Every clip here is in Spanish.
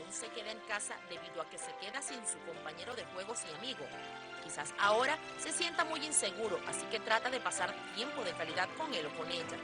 aún se queda en casa debido a que se queda sin su compañero de juegos y amigo. Quizás ahora se sienta muy inseguro, así que trata de pasar tiempo de calidad con él o con ella.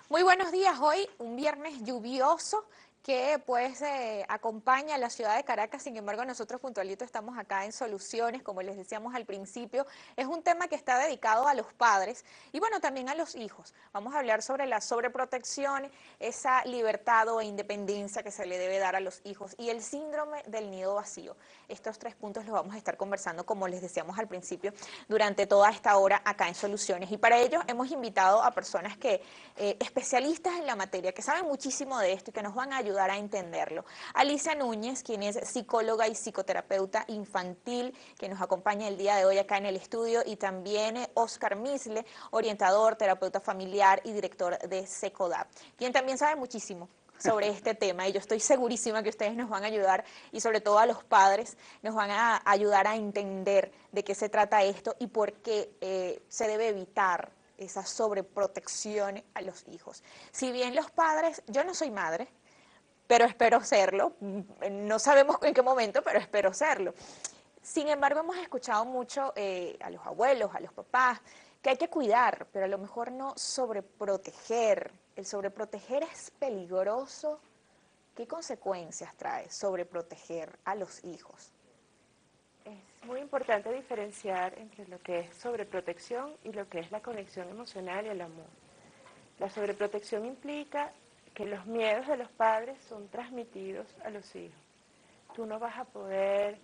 Muy buenos días, hoy un viernes lluvioso que pues acompaña a la ciudad de Caracas. Sin embargo, nosotros puntualito estamos acá en Soluciones, como les decíamos al principio. Es un tema que está dedicado a los padres y bueno, también a los hijos. Vamos a hablar sobre la sobreprotección, esa libertad o independencia que se le debe dar a los hijos y el síndrome del nido vacío. Estos 3 puntos los vamos a estar conversando, como les decíamos al principio, durante toda esta hora acá en Soluciones. Y para ello hemos invitado a personas que especialistas en la materia, que saben muchísimo de esto y que nos van a ayudar a entenderlo. Alicia Núñez, quien es psicóloga y psicoterapeuta infantil, que nos acompaña el día de hoy acá en el estudio, y también Oscar Misle, orientador, terapeuta familiar y director de SECODAP, quien también sabe muchísimo sobre este tema, y yo estoy segurísima que ustedes nos van a ayudar, y sobre todo a los padres nos van a ayudar a entender de qué se trata esto y por qué se debe evitar esa sobreprotección a los hijos. Si bien los padres, yo no soy madre, pero espero serlo, no sabemos en qué momento, pero espero serlo. Sin embargo, hemos escuchado mucho a los abuelos, a los papás, que hay que cuidar, pero a lo mejor no sobreproteger. El sobreproteger es peligroso. ¿Qué consecuencias trae sobreproteger a los hijos? Es muy importante diferenciar entre lo que es sobreprotección y lo que es la conexión emocional y el amor. La sobreprotección implica que los miedos de los padres son transmitidos a los hijos. Tú no vas a poder,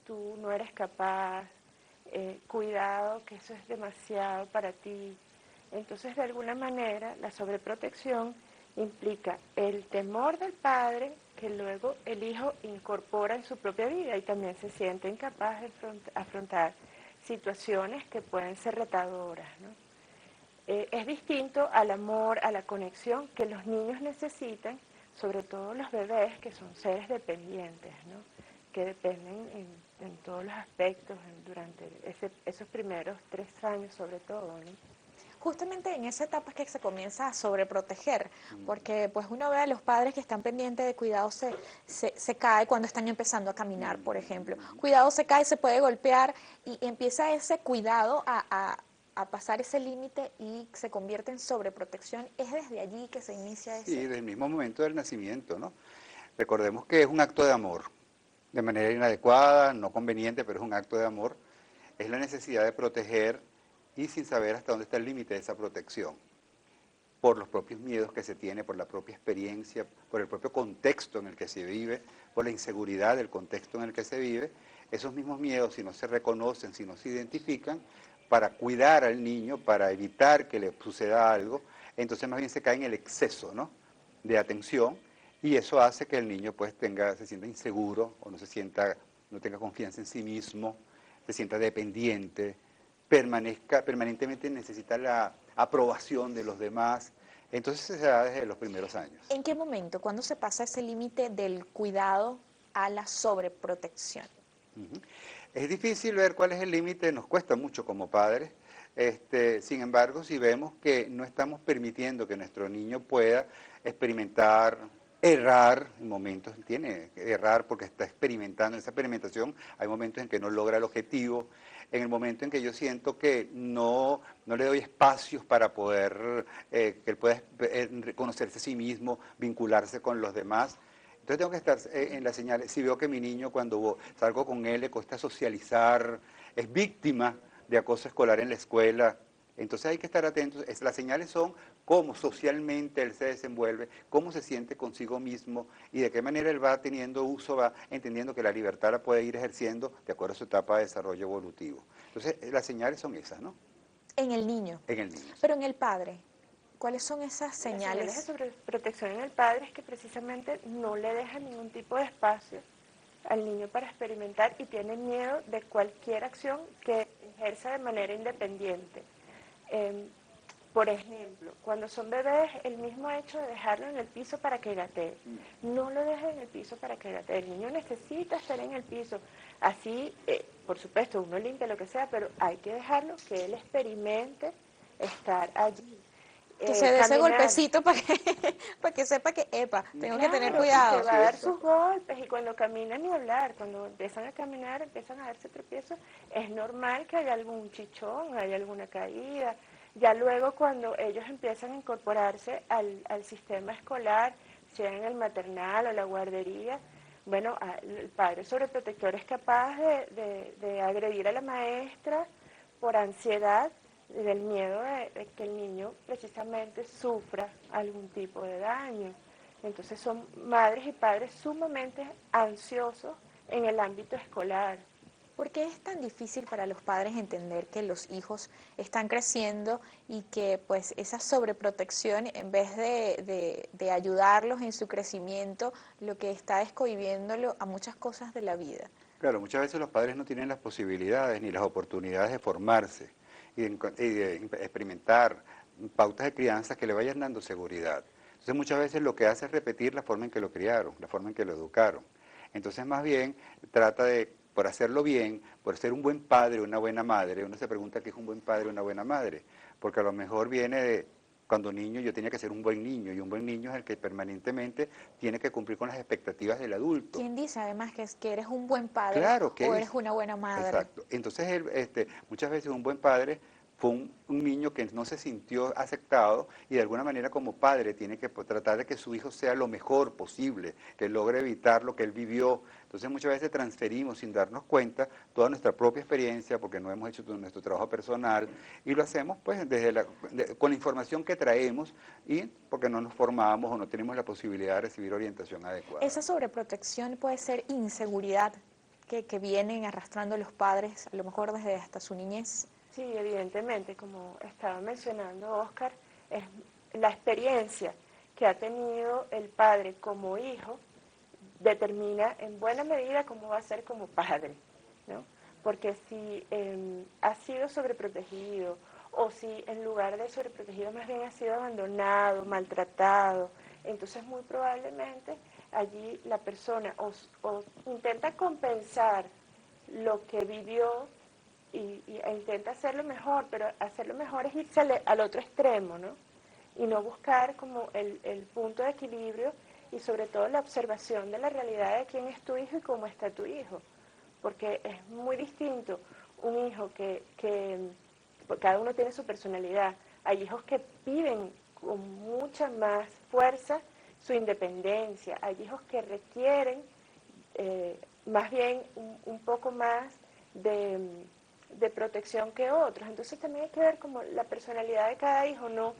tú no eres capaz, cuidado, que eso es demasiado para ti. Entonces, de alguna manera, la sobreprotección implica el temor del padre que luego el hijo incorpora en su propia vida y también se siente incapaz de afrontar situaciones que pueden ser retadoras, ¿no? Es distinto al amor, a la conexión que los niños necesitan, sobre todo los bebés, que son seres dependientes, ¿no? Que dependen en todos los aspectos durante esos primeros 3 años sobre todo, ¿no? Justamente en esa etapa es que se comienza a sobreproteger, porque pues uno ve a los padres que están pendientes de cuidado se cae cuando están empezando a caminar, por ejemplo. Cuidado se cae, se puede golpear y empieza ese cuidado a pasar ese límite y se convierte en sobreprotección. Es desde allí que se inicia ese... Sí, desde el mismo momento del nacimiento, ¿no? Recordemos que es un acto de amor, de manera inadecuada, no conveniente, pero es un acto de amor. Es la necesidad de proteger y sin saber hasta dónde está el límite de esa protección, por los propios miedos que se tiene, por la propia experiencia, por el propio contexto en el que se vive, por la inseguridad del contexto en el que se vive. Esos mismos miedos, si no se reconocen, si no se identifican, para cuidar al niño, para evitar que le suceda algo, entonces más bien se cae en el exceso, ¿no?, de atención, y eso hace que el niño pues se sienta inseguro o no tenga confianza en sí mismo, se sienta dependiente, permanentemente necesita la aprobación de los demás. Entonces se da desde los primeros años. ¿En qué momento? ¿Cuándo se pasa ese límite del cuidado a la sobreprotección? Uh-huh. Es difícil ver cuál es el límite, nos cuesta mucho como padres. Sin embargo, si vemos que no estamos permitiendo que nuestro niño pueda experimentar, errar, en momentos tiene que errar porque está experimentando, en esa experimentación hay momentos en que no logra el objetivo, en el momento en que yo siento que no le doy espacios para poder, que él pueda reconocerse a sí mismo, vincularse con los demás. Entonces tengo que estar en las señales. Si veo que mi niño cuando salgo con él le cuesta socializar, es víctima de acoso escolar en la escuela, entonces hay que estar atentos. Las señales son cómo socialmente él se desenvuelve, cómo se siente consigo mismo y de qué manera él va teniendo uso, va entendiendo que la libertad la puede ir ejerciendo de acuerdo a su etapa de desarrollo evolutivo. Entonces las señales son esas, ¿no? En el niño. En el niño. Pero en el padre, ¿cuáles son esas señales? Las señales de sobreprotección en el padre es que precisamente no le deja ningún tipo de espacio al niño para experimentar y tiene miedo de cualquier acción que ejerza de manera independiente. Por ejemplo, cuando son bebés, el mismo hecho de dejarlo en el piso para que gatee. No lo dejes en el piso para que gatee. El niño necesita estar en el piso. Así, por supuesto, uno limpia lo que sea, pero hay que dejarlo que él experimente estar allí. Que se dé ese caminar. golpecito para que, para que sepa que, epa, tengo que tener Claro, y cuidado. que va a dar sus golpes, y cuando caminan ni hablar, cuando empiezan a caminar, empiezan a darse tropiezos, es normal que haya algún chichón, haya alguna caída. Ya luego cuando ellos empiezan a incorporarse al sistema escolar, sea en el maternal o la guardería, bueno, el padre sobreprotector es capaz de agredir a la maestra por ansiedad, del miedo de que el niño precisamente sufra algún tipo de daño. Entonces son madres y padres sumamente ansiosos en el ámbito escolar. ¿Por qué es tan difícil para los padres entender que los hijos están creciendo y que pues esa sobreprotección, en vez de ayudarlos en su crecimiento, lo que está es cohibiéndolo a muchas cosas de la vida? Claro, muchas veces los padres no tienen las posibilidades ni las oportunidades de formarse y de experimentar pautas de crianza que le vayan dando seguridad. Entonces muchas veces lo que hace es repetir la forma en que lo criaron, la forma en que lo educaron. Entonces más bien trata de, por hacerlo bien, por ser un buen padre, una buena madre, uno se pregunta qué es un buen padre, una buena madre, porque a lo mejor viene de cuando niño yo tenía que ser un buen niño, y un buen niño es el que permanentemente tiene que cumplir con las expectativas del adulto. ¿Quién dice además que eres un buen padre Claro que o es. eres una buena madre? Exacto. Entonces, muchas veces un buen padre fue un niño que no se sintió aceptado y de alguna manera como padre tiene que tratar de que su hijo sea lo mejor posible, que logre evitar lo que él vivió. Entonces muchas veces transferimos sin darnos cuenta toda nuestra propia experiencia porque no hemos hecho nuestro trabajo personal y lo hacemos pues con la información que traemos y porque no nos formamos o no tenemos la posibilidad de recibir orientación adecuada. Esa sobreprotección puede ser inseguridad que vienen arrastrando los padres, a lo mejor desde hasta su niñez. Sí, evidentemente, como estaba mencionando Oscar, es la experiencia que ha tenido el padre como hijo determina en buena medida cómo va a ser como padre, ¿no? Porque si ha sido sobreprotegido o si en lugar de sobreprotegido más bien ha sido abandonado, maltratado, entonces muy probablemente allí la persona o intenta compensar lo que vivió e intenta hacerlo mejor, pero hacerlo mejor es irse al otro extremo, ¿no? Y no buscar como el punto de equilibrio y sobre todo la observación de la realidad de quién es tu hijo y cómo está tu hijo. Porque es muy distinto un hijo porque cada uno tiene su personalidad. Hay hijos que piden con mucha más fuerza su independencia. Hay hijos que requieren más bien un poco más de protección que otros. Entonces también hay que ver como la personalidad de cada hijo, no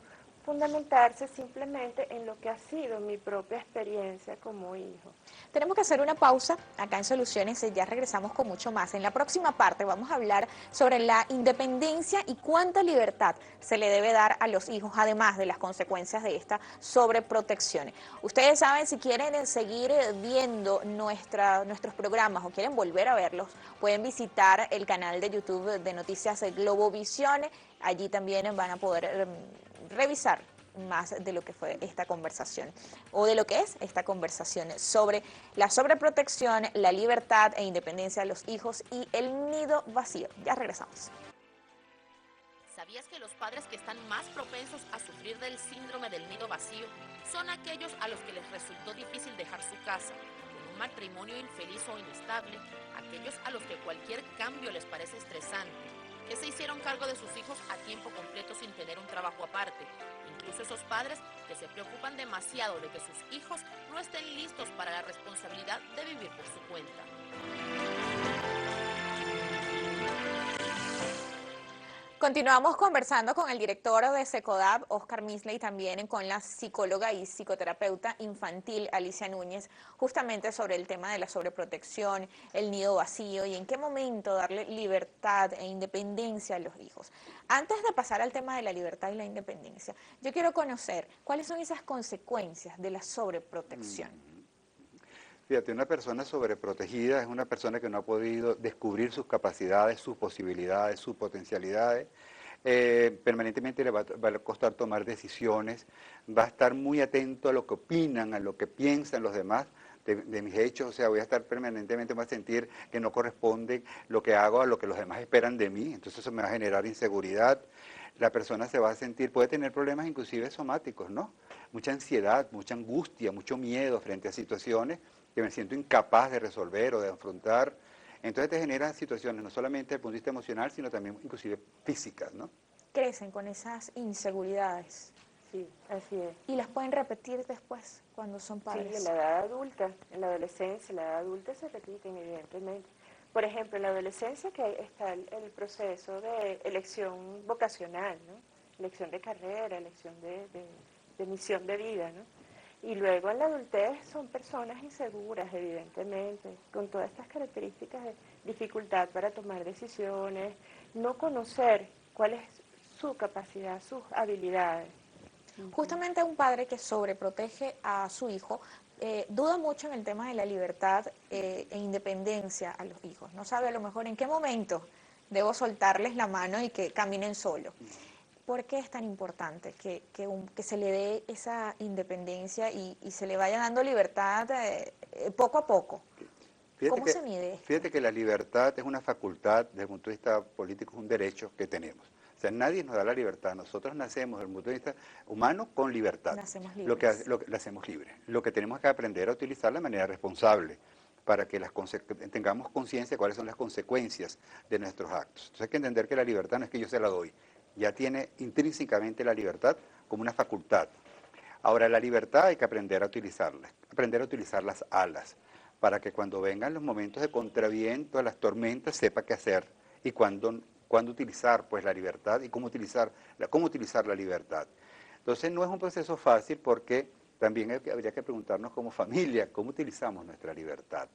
fundamentarse simplemente en lo que ha sido mi propia experiencia como hijo. Tenemos que hacer una pausa acá en Soluciones y ya regresamos con mucho más. En la próxima parte vamos a hablar sobre la independencia y cuánta libertad se le debe dar a los hijos, además de las consecuencias de esta sobreprotección. Ustedes saben, si quieren seguir viendo nuestros programas o quieren volver a verlos, pueden visitar el canal de YouTube de Noticias Globovisión. Allí también van a poder revisar más de lo que fue esta conversación o de lo que es esta conversación sobre la sobreprotección, la libertad e independencia de los hijos y el nido vacío. Ya regresamos. ¿Sabías que los padres que están más propensos a sufrir del síndrome del nido vacío son aquellos a los que les resultó difícil dejar su casa, con un matrimonio infeliz o inestable, aquellos a los que cualquier cambio les parece estresante, que se hicieron cargo de sus hijos a tiempo completo sin tener un trabajo aparte, incluso esos padres que se preocupan demasiado de que sus hijos no estén listos para la responsabilidad de vivir por su cuenta? Continuamos conversando con el director de SECODAP, Oscar Misley, y también con la psicóloga y psicoterapeuta infantil, Alicia Núñez, justamente sobre el tema de la sobreprotección, el nido vacío y en qué momento darle libertad e independencia a los hijos. Antes de pasar al tema de la libertad y la independencia, yo quiero conocer cuáles son esas consecuencias de la sobreprotección. Fíjate, una persona sobreprotegida es una persona que no ha podido descubrir sus capacidades, sus posibilidades, sus potencialidades. Permanentemente le va a costar tomar decisiones, va a estar muy atento a lo que opinan, a lo que piensan los demás de mis hechos, o sea, voy a estar permanentemente, voy a sentir que no corresponde lo que hago a lo que los demás esperan de mí, entonces eso me va a generar inseguridad. la persona se va a sentir, puede tener problemas inclusive somáticos, ¿no? Mucha ansiedad, mucha angustia, mucho miedo frente a situaciones que me siento incapaz de resolver o de afrontar. Entonces te generan situaciones no solamente desde el punto de vista emocional, sino también inclusive físicas, ¿no? Crecen con esas inseguridades Sí, así es. y las pueden repetir después cuando son Sí, padres. en la edad adulta, en la adolescencia, en la edad adulta se repiten evidentemente. Por ejemplo, en la adolescencia que está el proceso de elección vocacional, ¿no? Elección de carrera, elección de misión de vida, ¿no? Y luego en la adultez son personas inseguras, evidentemente, con todas estas características de dificultad para tomar decisiones, no conocer cuál es su capacidad, sus habilidades. Justamente un padre que sobreprotege a su hijo duda mucho en el tema de la libertad e independencia a los hijos. No sabe a lo mejor en qué momento debo soltarles la mano y que caminen solos. ¿Por qué es tan importante que se le dé esa independencia y se le vaya dando libertad poco a poco? ¿Cómo se mide esto? Fíjate que la libertad es una facultad, desde el punto de vista político, es un derecho que tenemos. O sea, nadie nos da la libertad. Nosotros nacemos, desde el punto de vista humano, con libertad. Nacemos Lo libres. que hacemos libre. Lo que tenemos que aprender a utilizar de manera responsable para que tengamos conciencia de cuáles son las consecuencias de nuestros actos. Entonces hay que entender que la libertad no es que yo se la doy, ya tiene intrínsecamente la libertad como una facultad. Ahora, la libertad hay que aprender a utilizarla, aprender a utilizar las alas, para que cuando vengan los momentos de contraviento, las tormentas, sepa qué hacer y cuándo utilizar pues la libertad y cómo utilizar la libertad. Entonces no es un proceso fácil porque también habría que preguntarnos como familia, ¿cómo utilizamos nuestra libertad?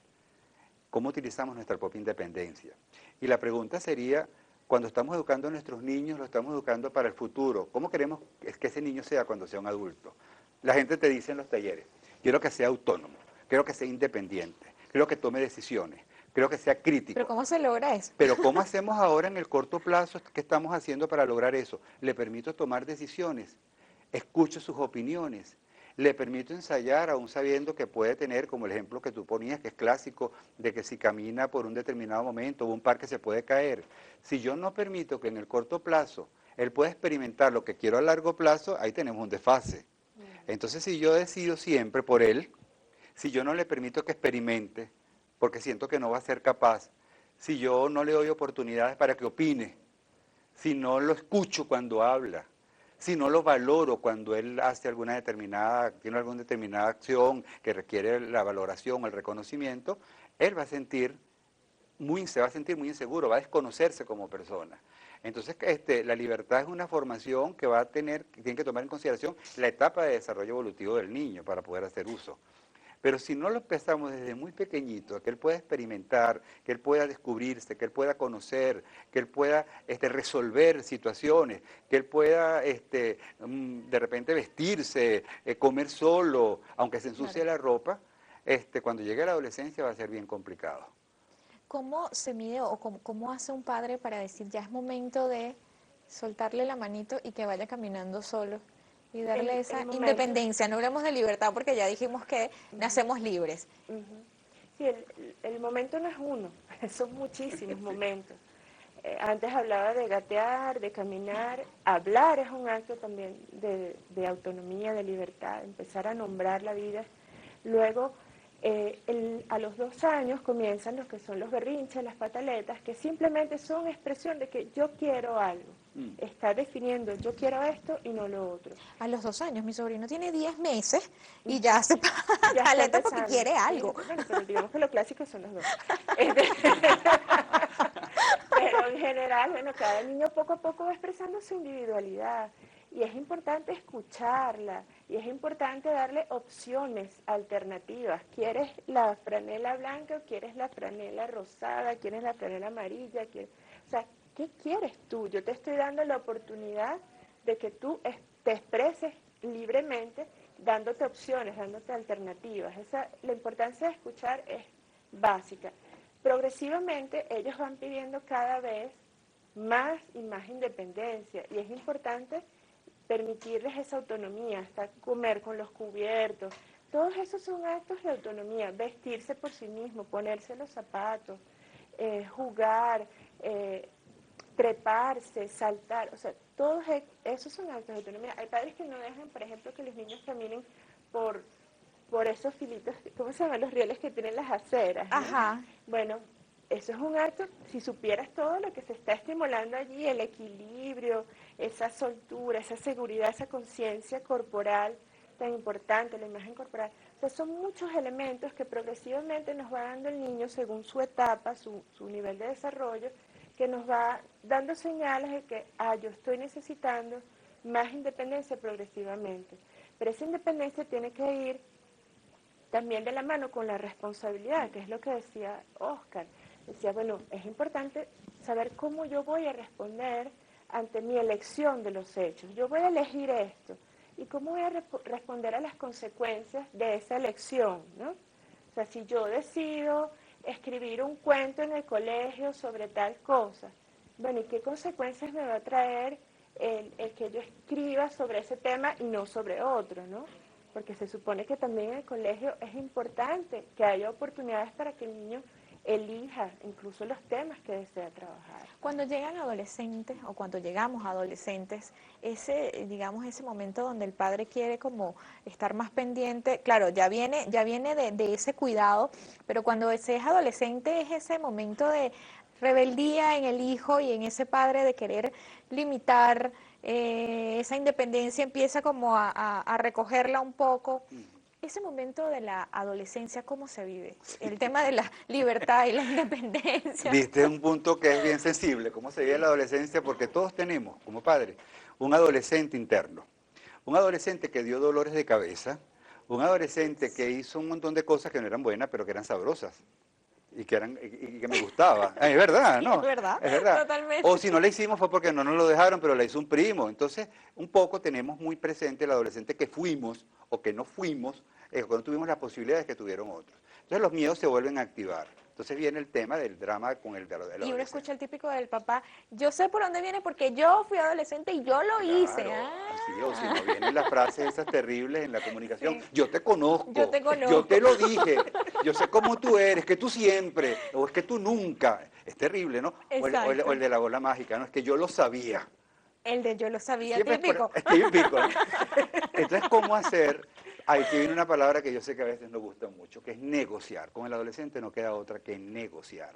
¿Cómo utilizamos nuestra propia independencia? Y la pregunta sería, cuando estamos educando a nuestros niños, lo estamos educando para el futuro. ¿Cómo queremos que ese niño sea cuando sea un adulto? La gente te dice en los talleres, quiero que sea autónomo, quiero que sea independiente, quiero que tome decisiones, quiero que sea crítico. ¿Pero cómo se logra eso? Pero ¿cómo hacemos ahora en el corto plazo? ¿Qué estamos haciendo para lograr eso? Le permito tomar decisiones, escucho sus opiniones, le permito ensayar aún sabiendo que puede tener, como el ejemplo que tú ponías, que es clásico, de que si camina por un determinado momento o un parque se puede caer. Si yo no permito que en el corto plazo él pueda experimentar lo que quiero a largo plazo, ahí tenemos un desfase. Entonces si yo decido siempre por él, si yo no le permito que experimente, porque siento que no va a ser capaz, si yo no le doy oportunidades para que opine, si no lo escucho cuando habla, si no lo valoro cuando él hace tiene alguna determinada acción que requiere la valoración, el reconocimiento, él se va a sentir muy inseguro, va a desconocerse como persona. Entonces, la libertad es una formación que tiene que tomar en consideración la etapa de desarrollo evolutivo del niño para poder hacer uso. Pero si no lo empezamos desde muy pequeñito, que él pueda experimentar, que él pueda descubrirse, que él pueda conocer, que él pueda resolver situaciones, que él pueda de repente vestirse, comer solo, aunque se ensucie la ropa, cuando llegue a la adolescencia va a ser bien complicado. ¿Cómo se mide o cómo hace un padre para decir ya es momento de soltarle la manito y que vaya caminando solo y darle esa momento. Independencia? No hablemos de libertad porque ya dijimos que nacemos libres. Sí, el momento no es uno, son muchísimos momentos. Antes hablaba de gatear, de caminar, hablar es un acto también de autonomía, de libertad, empezar a nombrar la vida. Luego, a los 2 años comienzan los que son los berrinches, las pataletas, que simplemente son expresión de que yo quiero algo. Está definiendo, yo quiero esto y no lo otro. A los 2 años, mi sobrino tiene 10 meses y ya hace Ya pataleta está porque empezando. quiere algo. Bueno, pero digamos que lo clásico son los 2. Pero en general, bueno, cada niño poco a poco va expresando su individualidad y es importante escucharla y es importante darle opciones alternativas. ¿Quieres la franela blanca o quieres la franela rosada? ¿Quieres la franela amarilla? O sea, ¿qué quieres tú? Yo te estoy dando la oportunidad de que tú te expreses libremente, dándote opciones, dándote alternativas. La importancia de escuchar es básica. Progresivamente ellos van pidiendo cada vez más y más independencia y es importante permitirles esa autonomía, hasta comer con los cubiertos. Todos esos son actos de autonomía, vestirse por sí mismo, ponerse los zapatos, jugar, treparse, saltar. O sea, Todos esos son actos de autonomía. Hay padres que no dejan, por ejemplo, que los niños caminen por, por esos filitos, ¿cómo se llaman? Los rieles que tienen las aceras, ¿no? Ajá. Bueno, eso es un acto, si supieras todo lo que se está estimulando allí, el equilibrio, esa soltura, esa seguridad, esa conciencia corporal tan importante, la imagen corporal. O sea, son muchos elementos que progresivamente nos va dando el niño según su etapa, su nivel de desarrollo, que nos va dando señales de que, yo estoy necesitando más independencia progresivamente. Pero esa independencia tiene que ir también de la mano con la responsabilidad, que es lo que decía Oscar. Decía, bueno, es importante saber cómo yo voy a responder ante mi elección de los hechos. Yo voy a elegir esto. ¿Y cómo voy a responder a las consecuencias de esa elección, ¿no? O sea, si yo decido escribir un cuento en el colegio sobre tal cosa, bueno, ¿y qué consecuencias me va a traer el que yo escriba sobre ese tema y no sobre otro, ¿no? Porque se supone que también en el colegio es importante que haya oportunidades para que el niño elija incluso los temas que desea trabajar. Cuando llegan adolescentes o cuando llegamos adolescentes, digamos, ese momento donde el padre quiere como estar más pendiente, claro, ya viene de ese cuidado, pero cuando se es adolescente es ese momento de rebeldía en el hijo y en ese padre de querer limitar esa independencia, empieza como a recogerla un poco. Ese momento de la adolescencia, ¿cómo se vive? El tema de la libertad y la independencia. Diste un punto que es bien sensible, cómo se vive la adolescencia, porque todos tenemos, como padres, un adolescente interno. Un adolescente que dio dolores de cabeza, un adolescente que hizo un montón de cosas que no eran buenas, pero que eran sabrosas. Y que me gustaba. Es verdad, ¿no? Es verdad, es verdad. totalmente. O si no la hicimos fue porque no nos lo dejaron, pero la hizo un primo. Entonces, un poco tenemos muy presente el adolescente que fuimos o que no fuimos, cuando tuvimos las posibilidades que tuvieron otros. Entonces, los miedos se vuelven a activar. Entonces viene el tema del drama con el adolescente. Y uno escucha el típico del papá, yo sé por dónde viene porque yo fui adolescente y yo lo hice. Así, o si no vienen las frases esas terribles en la comunicación, yo te conozco, Yo te conozco. yo te lo dije, yo sé cómo tú eres, que tú siempre, o es que tú nunca. Es terrible, ¿no? O el de la bola mágica, ¿no? Es que yo lo sabía. El de yo lo sabía, Siempre típico. típico. Entonces, ¿cómo hacer? Ahí te viene una palabra que yo sé que a veces nos gusta mucho, que es negociar. Con el adolescente no queda otra que negociar.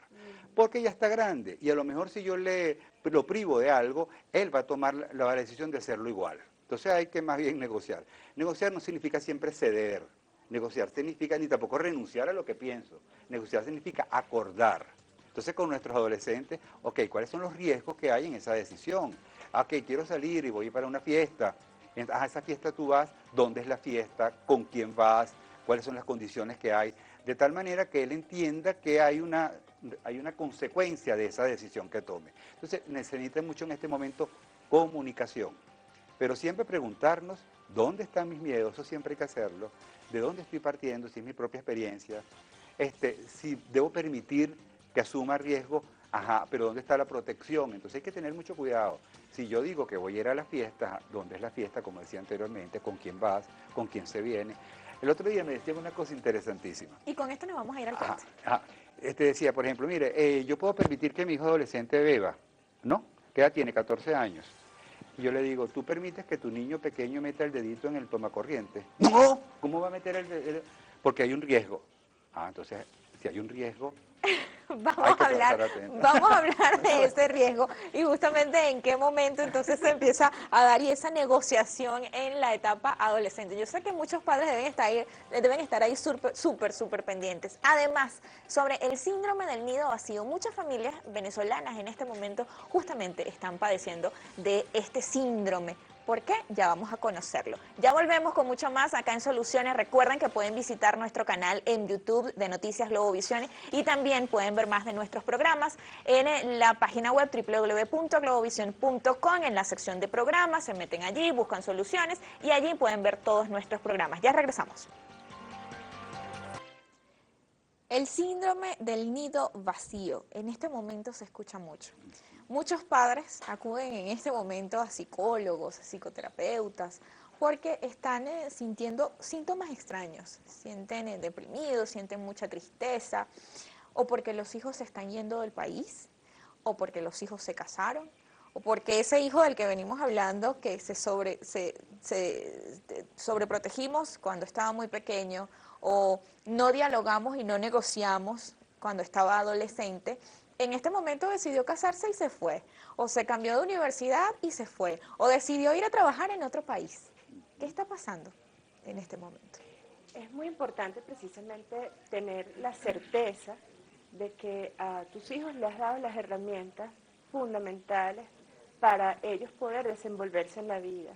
Porque ya está grande y a lo mejor si yo lo privo de algo, él va a tomar la decisión de hacerlo igual. Entonces hay que más bien negociar. Negociar no significa siempre ceder. Negociar significa ni tampoco renunciar a lo que pienso. Negociar significa acordar. Entonces con nuestros adolescentes, ok, ¿cuáles son los riesgos que hay en esa decisión? Ok, quiero salir y voy para una fiesta. A esa fiesta tú vas, ¿dónde es la fiesta? ¿Con quién vas? ¿Cuáles son las condiciones que hay? De tal manera que él entienda que hay una consecuencia de esa decisión que tome. Entonces, necesita mucho en este momento comunicación. Pero siempre preguntarnos, ¿dónde están mis miedos? Eso siempre hay que hacerlo. ¿De dónde estoy partiendo? Si es mi propia experiencia. Si debo permitir que asuma riesgo, pero ¿dónde está la protección? Entonces hay que tener mucho cuidado. Si yo digo que voy a ir a la fiesta, ¿dónde es la fiesta? Como decía anteriormente, ¿con quién vas? ¿Con quién se viene? El otro día me decía una cosa interesantísima. Y con esto nos vamos a ir al corte. Decía, por ejemplo, mire, yo puedo permitir que mi hijo adolescente beba, ¿no? ¿Qué edad tiene? 14 años. Y yo le digo, ¿tú permites que tu niño pequeño meta el dedito en el tomacorriente? ¡No! ¿Cómo va a meter el dedo? Porque hay un riesgo. Entonces, si hay un riesgo, vamos a hablar de ese riesgo y justamente en qué momento entonces se empieza a dar y esa negociación en la etapa adolescente. Yo sé que muchos padres deben estar ahí súper pendientes. Además, sobre el síndrome del nido vacío, muchas familias venezolanas en este momento justamente están padeciendo de este síndrome. ¿Por qué? Ya vamos a conocerlo. Ya volvemos con mucho más acá en Soluciones. Recuerden que pueden visitar nuestro canal en YouTube de Noticias Globovisiones y también pueden ver más de nuestros programas en la página web www.globovision.com. En la sección de programas se meten allí, buscan Soluciones y allí pueden ver todos nuestros programas. Ya regresamos. El síndrome del nido vacío. En este momento se escucha mucho. Muchos padres acuden en este momento a psicólogos, a psicoterapeutas, porque están sintiendo síntomas extraños. Sienten deprimidos, sienten mucha tristeza, o porque los hijos se están yendo del país, o porque los hijos se casaron, o porque ese hijo del que venimos hablando, que sobreprotegimos cuando estaba muy pequeño, o no dialogamos y no negociamos cuando estaba adolescente, en este momento decidió casarse y se fue, o se cambió de universidad y se fue, o decidió ir a trabajar en otro país. ¿Qué está pasando en este momento? Es muy importante precisamente tener la certeza de que a tus hijos les has dado las herramientas fundamentales para ellos poder desenvolverse en la vida.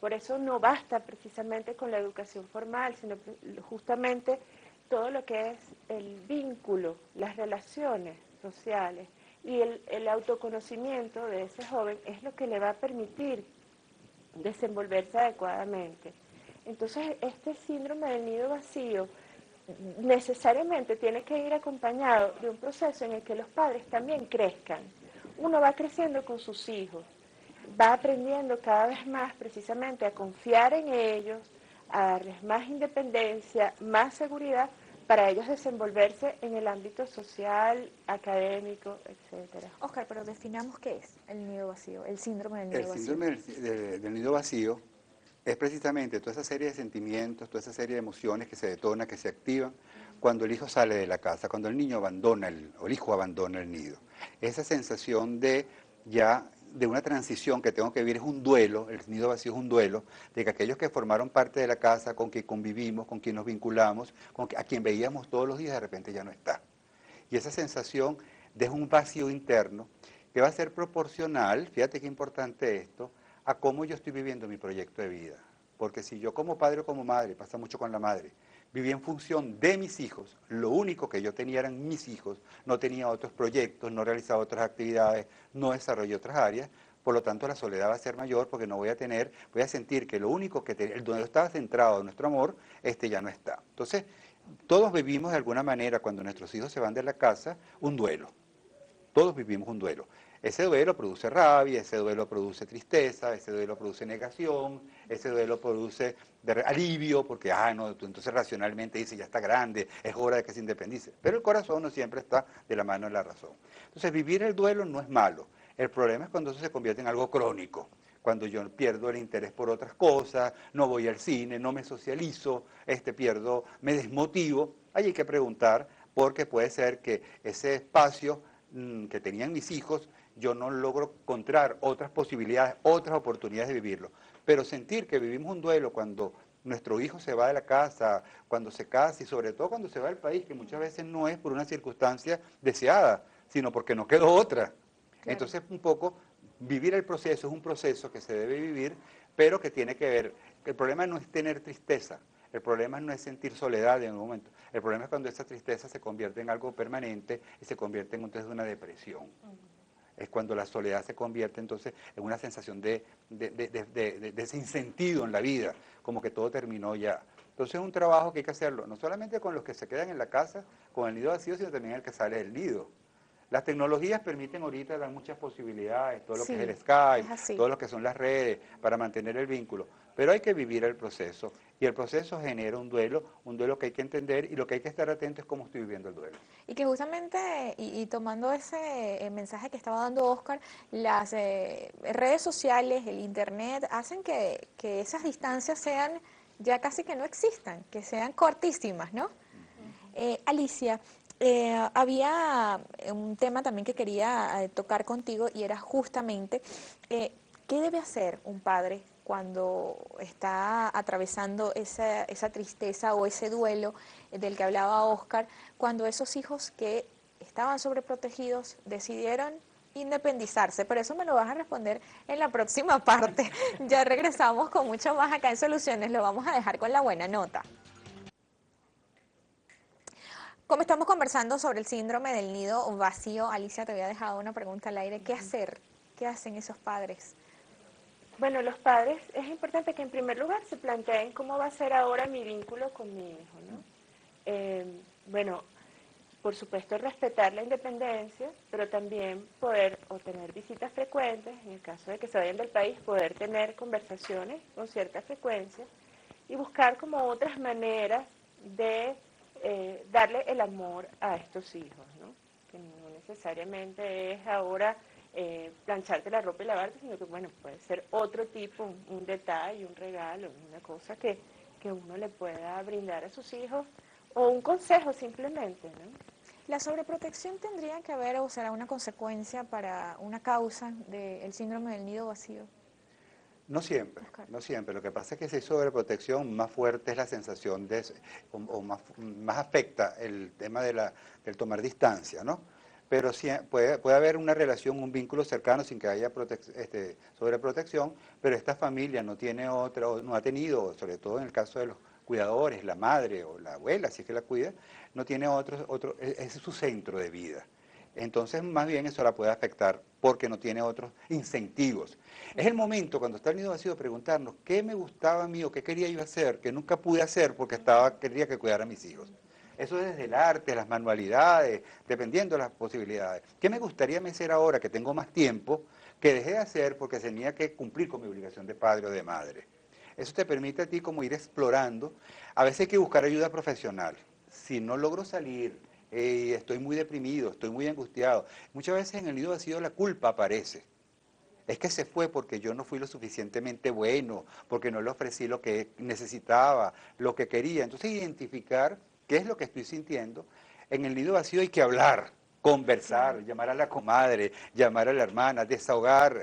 Por eso no basta precisamente con la educación formal, sino justamente todo lo que es el vínculo, las relaciones sociales y el autoconocimiento de ese joven es lo que le va a permitir desenvolverse adecuadamente. Entonces, este síndrome del nido vacío necesariamente tiene que ir acompañado de un proceso en el que los padres también crezcan. Uno va creciendo con sus hijos, va aprendiendo cada vez más precisamente a confiar en ellos, a darles más independencia, más seguridad para ellos desenvolverse en el ámbito social, académico, etcétera. Oscar, pero definamos qué es el nido vacío, el síndrome del El nido vacío. síndrome del nido vacío es precisamente toda esa serie de sentimientos, toda esa serie de emociones que se detonan, que se activan cuando el hijo sale de la casa, cuando el niño abandona, o el hijo abandona el nido. Esa sensación de una transición que tengo que vivir es un duelo, el nido vacío es un duelo, de que aquellos que formaron parte de la casa, con quien convivimos, con quien nos vinculamos, a quien veíamos todos los días, de repente ya no está. Y esa sensación deja un vacío interno que va a ser proporcional, fíjate qué importante esto, a cómo yo estoy viviendo mi proyecto de vida. Porque si yo como padre o como madre, pasa mucho con la madre, viví en función de mis hijos, lo único que yo tenía eran mis hijos, no tenía otros proyectos, no realizaba otras actividades, no desarrollé otras áreas, por lo tanto la soledad va a ser mayor porque no voy a sentir que lo único donde estaba centrado nuestro amor, ya no está. Entonces, todos vivimos de alguna manera, cuando nuestros hijos se van de la casa, un duelo. Todos vivimos un duelo. Ese duelo produce rabia, ese duelo produce tristeza, ese duelo produce negación, ese duelo produce alivio, porque, no, tú entonces racionalmente dices, ya está grande, es hora de que se independice. Pero el corazón no siempre está de la mano de la razón. Entonces, vivir el duelo no es malo. El problema es cuando eso se convierte en algo crónico, cuando yo pierdo el interés por otras cosas, no voy al cine, no me socializo, me desmotivo. Ahí hay que preguntar, porque puede ser que ese espacio que tenían mis hijos, yo no logro encontrar otras posibilidades, otras oportunidades de vivirlo. Pero sentir que vivimos un duelo cuando nuestro hijo se va de la casa, cuando se casa y sobre todo cuando se va del país, que muchas veces no es por una circunstancia deseada, sino porque no quedó otra. Claro. Entonces, un poco, vivir el proceso es un proceso que se debe vivir, pero que tiene que ver, el problema no es tener tristeza, el problema no es sentir soledad en un momento, el problema es cuando esa tristeza se convierte en algo permanente y se convierte entonces en una depresión. Es cuando la soledad se convierte entonces en una sensación de sinsentido en la vida, como que todo terminó ya. Entonces es un trabajo que hay que hacerlo, no solamente con los que se quedan en la casa, con el nido vacío, sino también el que sale del nido. Las tecnologías permiten ahorita dar muchas posibilidades, todo lo que es el Skype, todo lo que son las redes, para mantener el vínculo. Pero hay que vivir el proceso, y el proceso genera un duelo que hay que entender, y lo que hay que estar atento es cómo estoy viviendo el duelo. Y que justamente, y tomando ese mensaje que estaba dando Oscar, las redes sociales, el internet, hacen que esas distancias sean ya casi que no existan, que sean cortísimas, ¿no? Alicia, había un tema también que quería tocar contigo, y era justamente qué debe hacer un padre cuando está atravesando esa tristeza o ese duelo del que hablaba Oscar, cuando esos hijos que estaban sobreprotegidos decidieron independizarse. Pero eso me lo vas a responder en la próxima parte. Ya regresamos con mucho más acá en Soluciones. Lo vamos a dejar con la buena nota. Como estamos conversando sobre el síndrome del nido vacío, Alicia, te había dejado una pregunta al aire. ¿Qué hacer? ¿Qué hacen esos padres? Bueno, los padres, es importante que en primer lugar se planteen cómo va a ser ahora mi vínculo con mi hijo, ¿no? Bueno, por supuesto respetar la independencia, pero también poder o tener visitas frecuentes, en el caso de que se vayan del país, poder tener conversaciones con cierta frecuencia y buscar como otras maneras de darle el amor a estos hijos, ¿no? Que no necesariamente es ahora plancharte la ropa y lavarte, sino que, bueno, puede ser otro tipo, un detalle, un regalo, una cosa que uno le pueda brindar a sus hijos, o un consejo simplemente, ¿no? ¿La sobreprotección tendría que haber o será una consecuencia para una causa del síndrome del nido vacío? No siempre, Oscar. no siempre. Lo que pasa es que si hay sobreprotección, más fuerte es la sensación o más afecta el tema del tomar distancia, ¿no? Pero sí, puede haber una relación, un vínculo cercano sin que haya sobreprotección, pero esta familia no tiene otra, o no ha tenido, sobre todo en el caso de los cuidadores, la madre o la abuela, si es que la cuida, no tiene ese es su centro de vida. Entonces, más bien eso la puede afectar porque no tiene otros incentivos. Es el momento, cuando está el nido vacío, de preguntarnos qué me gustaba a mí o qué quería yo hacer, que nunca pude hacer porque quería que cuidara a mis hijos. Eso es desde el arte, las manualidades, dependiendo de las posibilidades. ¿Qué me gustaría hacer ahora que tengo más tiempo que dejé de hacer porque tenía que cumplir con mi obligación de padre o de madre? Eso te permite a ti como ir explorando. A veces hay que buscar ayuda profesional. Si no logro salir, estoy muy deprimido, estoy muy angustiado. Muchas veces en el nido vacío la culpa aparece. Es que se fue porque yo no fui lo suficientemente bueno, porque no le ofrecí lo que necesitaba, lo que quería. Entonces identificar qué es lo que estoy sintiendo. En el nido vacío hay que hablar, conversar, llamar a la comadre, llamar a la hermana, desahogar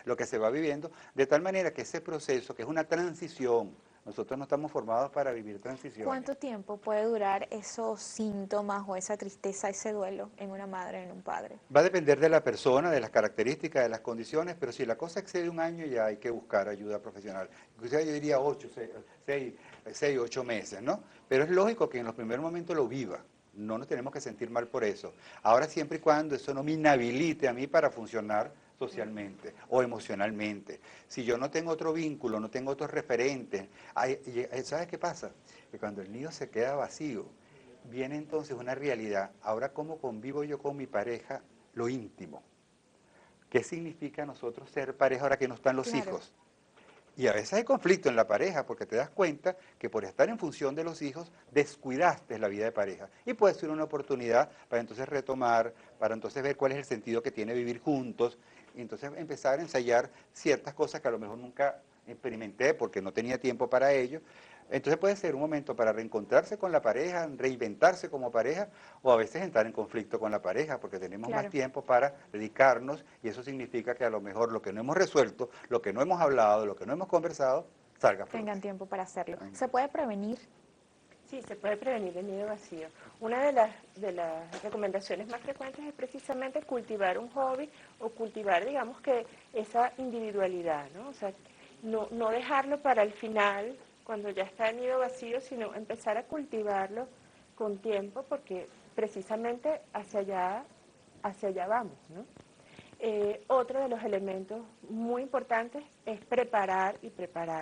lo que se va viviendo, de tal manera que ese proceso, que es una transición, nosotros no estamos formados para vivir transiciones. ¿Cuánto tiempo puede durar esos síntomas o esa tristeza, ese duelo en una madre, en un padre? Va a depender de la persona, de las características, de las condiciones, pero si la cosa excede un año ya hay que buscar ayuda profesional. Inclusive yo diría 6, 8 meses, ¿no? Pero es lógico que en los primeros momentos lo viva. No nos tenemos que sentir mal por eso. Ahora siempre y cuando eso no me inhabilite a mí para funcionar socialmente o emocionalmente. Si yo no tengo otro vínculo, no tengo otros referentes, ¿sabes qué pasa? Que cuando el nido se queda vacío, viene entonces una realidad. Ahora, ¿cómo convivo yo con mi pareja? Lo íntimo. ¿Qué significa nosotros ser pareja ahora que no están los hijos? Y a veces hay conflicto en la pareja porque te das cuenta que por estar en función de los hijos descuidaste la vida de pareja. Y puede ser una oportunidad para entonces retomar, para entonces ver cuál es el sentido que tiene vivir juntos. Y entonces empezar a ensayar ciertas cosas que a lo mejor nunca experimenté porque no tenía tiempo para ello. Entonces puede ser un momento para reencontrarse con la pareja, reinventarse como pareja, o a veces entrar en conflicto con la pareja, porque tenemos más tiempo para dedicarnos, y eso significa que a lo mejor lo que no hemos resuelto, lo que no hemos hablado, lo que no hemos conversado, salga a flote. Tengan tiempo para hacerlo. ¿Se puede prevenir? Sí, se puede prevenir el nido vacío. Una de las recomendaciones más frecuentes es precisamente cultivar un hobby o cultivar, digamos que, esa individualidad, ¿no? O sea, no dejarlo para el final, cuando ya está el nido vacío, sino empezar a cultivarlo con tiempo, porque precisamente hacia allá vamos, ¿no? Otro de los elementos muy importantes es preparar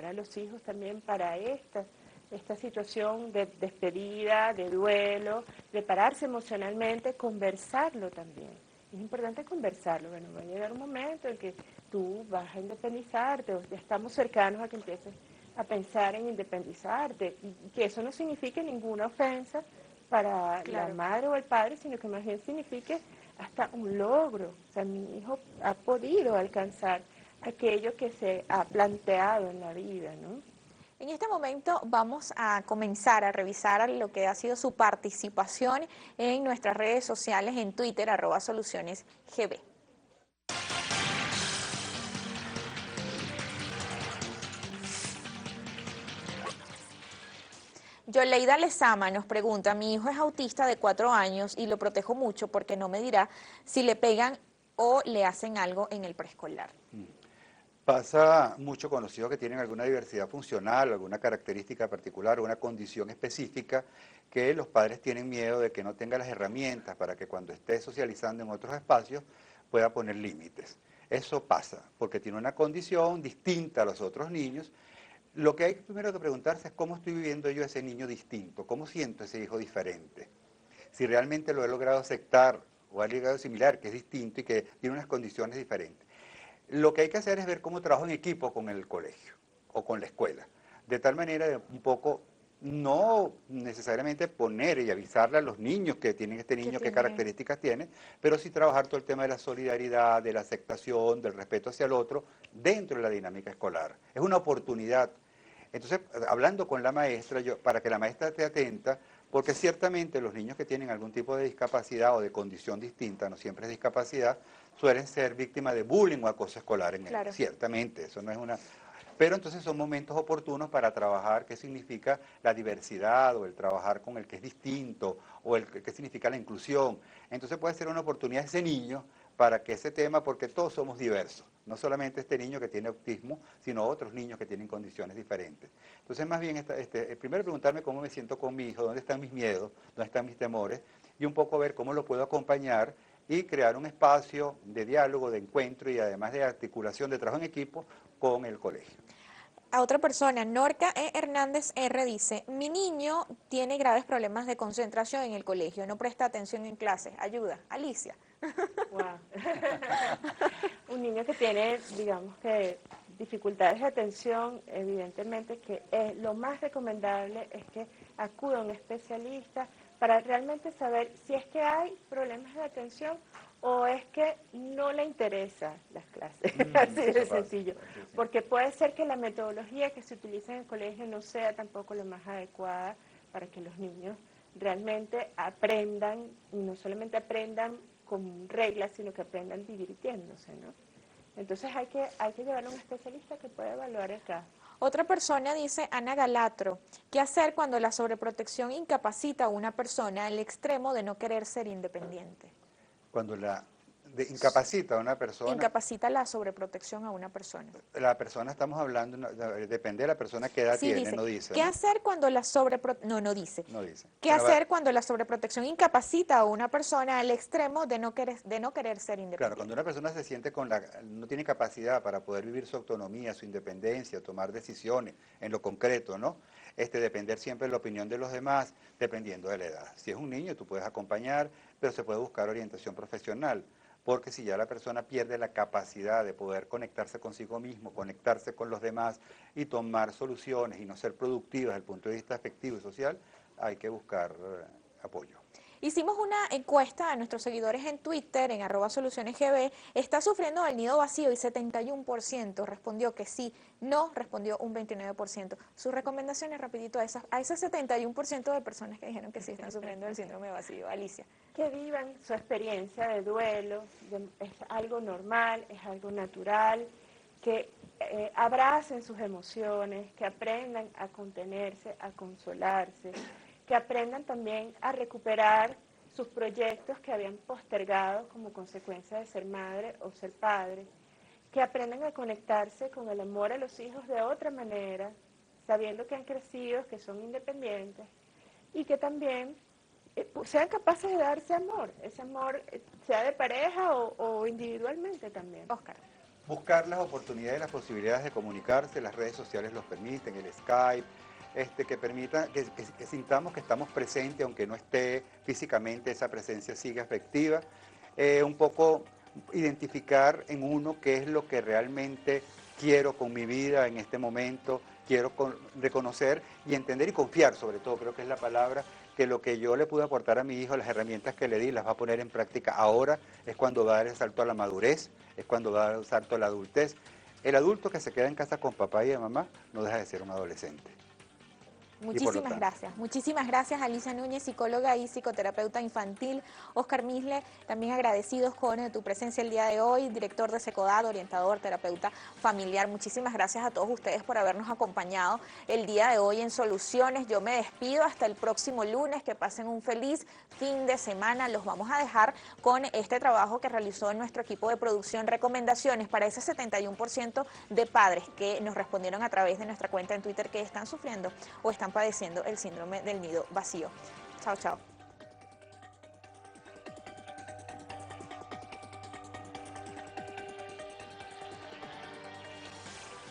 a los hijos también para esta situación de despedida, de duelo, prepararse emocionalmente, conversarlo también. Es importante conversarlo. Bueno, va a llegar un momento en que tú vas a independizarte, o ya estamos cercanos a que empieces a pensar en independizarte, y que eso no signifique ninguna ofensa para la madre o el padre, sino que más bien signifique hasta un logro. O sea, mi hijo ha podido alcanzar aquello que se ha planteado en la vida, ¿no? En este momento vamos a comenzar a revisar lo que ha sido su participación en nuestras redes sociales, en Twitter, @solucionesgb. Yoleida Lezama nos pregunta: mi hijo es autista de 4 años y lo protejo mucho porque no me dirá si le pegan o le hacen algo en el preescolar. Pasa mucho con los hijos que tienen alguna diversidad funcional, alguna característica particular, una condición específica, que los padres tienen miedo de que no tenga las herramientas para que cuando esté socializando en otros espacios pueda poner límites. Eso pasa porque tiene una condición distinta a los otros niños. Lo que hay primero que preguntarse es cómo estoy viviendo yo ese niño distinto, cómo siento ese hijo diferente. Si realmente lo he logrado aceptar o ha llegado a asimilar que es distinto y que tiene unas condiciones diferentes. Lo que hay que hacer es ver cómo trabajo en equipo con el colegio o con la escuela, de tal manera de un poco no necesariamente poner y avisarle a los niños que tienen este niño qué características tiene, pero sí trabajar todo el tema de la solidaridad, de la aceptación, del respeto hacia el otro dentro de la dinámica escolar. Es una oportunidad. Entonces, hablando con la maestra, para que la maestra esté atenta, porque ciertamente los niños que tienen algún tipo de discapacidad o de condición distinta, no siempre es discapacidad, suelen ser víctimas de bullying o acoso escolar. Claro. Ciertamente, eso no es una... Pero entonces son momentos oportunos para trabajar qué significa la diversidad o el trabajar con el que es distinto o qué significa la inclusión. Entonces puede ser una oportunidad ese niño para que ese tema, porque todos somos diversos, no solamente este niño que tiene autismo, sino otros niños que tienen condiciones diferentes. Entonces más bien, primero preguntarme cómo me siento con mi hijo, dónde están mis miedos, dónde están mis temores, y un poco ver cómo lo puedo acompañar y crear un espacio de diálogo, de encuentro y además de articulación, de trabajo en equipo con el colegio. A otra persona, Norca E. Hernández R. dice, mi niño tiene graves problemas de concentración en el colegio, no presta atención en clases, ayuda. Alicia. Wow. Un niño que tiene, digamos que, dificultades de atención, evidentemente que lo más recomendable es que acuda a un especialista para realmente saber si es que hay problemas de atención o es que no le interesan las clases, así de sencillo. Porque puede ser que la metodología que se utiliza en el colegio no sea tampoco la más adecuada para que los niños realmente aprendan, y no solamente aprendan con reglas, sino que aprendan divirtiéndose, ¿no? Entonces hay que llevar a un especialista que pueda evaluar el caso. Otra persona dice, Ana Galatro, ¿qué hacer cuando la sobreprotección incapacita a una persona al extremo de no querer ser independiente? Cuando incapacita a una persona. Incapacita la sobreprotección a una persona. La persona, estamos hablando, depende de la persona que edad tiene, dice, no dice. ¿Qué hacer cuando la sobreprotección... No dice. No dice. ¿Qué hacer cuando la sobreprotección incapacita a una persona al extremo de no querer ser independiente? Claro, cuando una persona se siente no tiene capacidad para poder vivir su autonomía, su independencia, tomar decisiones en lo concreto, ¿no? Depender siempre de la opinión de los demás, dependiendo de la edad. Si es un niño, tú puedes acompañar, pero se puede buscar orientación profesional. Porque si ya la persona pierde la capacidad de poder conectarse consigo mismo, conectarse con los demás y tomar soluciones y no ser productiva desde el punto de vista afectivo y social, hay que buscar apoyo. Hicimos una encuesta a nuestros seguidores en Twitter, en @solucionesgb, ¿está sufriendo del nido vacío? Y 71% respondió que sí, no respondió un 29%. Sus recomendaciones, rapidito, a ese 71% de personas que dijeron que sí están sufriendo del síndrome vacío. Alicia. Que vivan su experiencia de duelo, es algo normal, es algo natural, que abracen sus emociones, que aprendan a contenerse, a consolarse, que aprendan también a recuperar sus proyectos que habían postergado como consecuencia de ser madre o ser padre, que aprendan a conectarse con el amor a los hijos de otra manera, sabiendo que han crecido, que son independientes, y que también sean capaces de darse amor, ese amor sea de pareja o individualmente también. Oscar. Buscar las oportunidades y las posibilidades de comunicarse, las redes sociales los permiten, el Skype, que permita que sintamos que estamos presentes, aunque no esté físicamente, esa presencia sigue afectiva. Un poco identificar en uno qué es lo que realmente quiero con mi vida en este momento, quiero reconocer y entender y confiar, sobre todo, creo que es la palabra, que lo que yo le pude aportar a mi hijo, las herramientas que le di, las va a poner en práctica ahora, es cuando va a dar el salto a la madurez, es cuando va a dar el salto a la adultez. El adulto que se queda en casa con papá y mamá no deja de ser un adolescente. Muchísimas gracias Alicia Núñez, psicóloga y psicoterapeuta infantil. Oscar Misle, también agradecidos con tu presencia el día de hoy, director de SECODAD, orientador, terapeuta familiar. Muchísimas gracias a todos ustedes por habernos acompañado el día de hoy en Soluciones. Yo me despido hasta el próximo lunes, que pasen un feliz fin de semana. Los vamos a dejar con este trabajo que realizó nuestro equipo de producción, recomendaciones para ese 71% de padres que nos respondieron a través de nuestra cuenta en Twitter que están sufriendo o están padeciendo el síndrome del nido vacío. Chao, chao.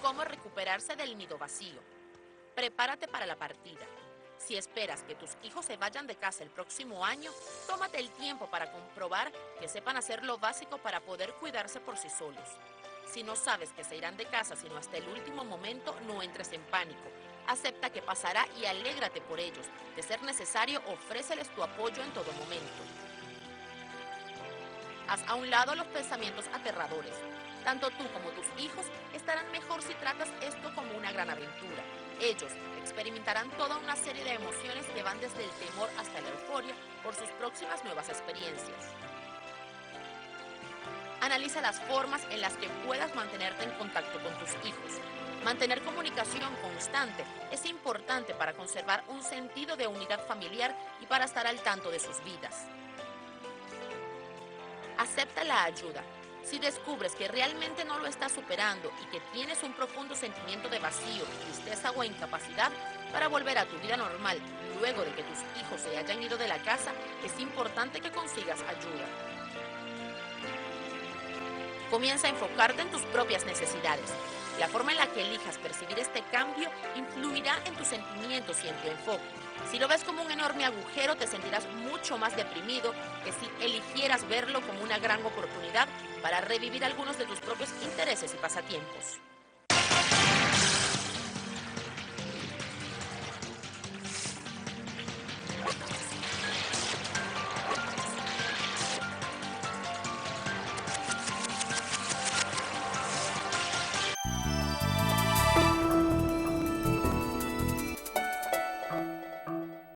¿Cómo recuperarse del nido vacío? Prepárate para la partida. Si esperas que tus hijos se vayan de casa el próximo año, tómate el tiempo para comprobar que sepan hacer lo básico para poder cuidarse por sí solos. Si no sabes que se irán de casa sino hasta el último momento, no entres en pánico. Acepta que pasará y alégrate por ellos. De ser necesario, ofréceles tu apoyo en todo momento. Haz a un lado los pensamientos aterradores. Tanto tú como tus hijos estarán mejor si tratas esto como una gran aventura. Ellos experimentarán toda una serie de emociones que van desde el temor hasta la euforia por sus próximas nuevas experiencias. Analiza las formas en las que puedas mantenerte en contacto con tus hijos. Mantener comunicación constante es importante para conservar un sentido de unidad familiar y para estar al tanto de sus vidas. Acepta la ayuda. Si descubres que realmente no lo estás superando y que tienes un profundo sentimiento de vacío, tristeza o incapacidad para volver a tu vida normal luego de que tus hijos se hayan ido de la casa, es importante que consigas ayuda. Comienza a enfocarte en tus propias necesidades. La forma en la que elijas percibir este cambio influirá en tus sentimientos y en tu enfoque. Si lo ves como un enorme agujero, te sentirás mucho más deprimido que si eligieras verlo como una gran oportunidad para revivir algunos de tus propios intereses y pasatiempos.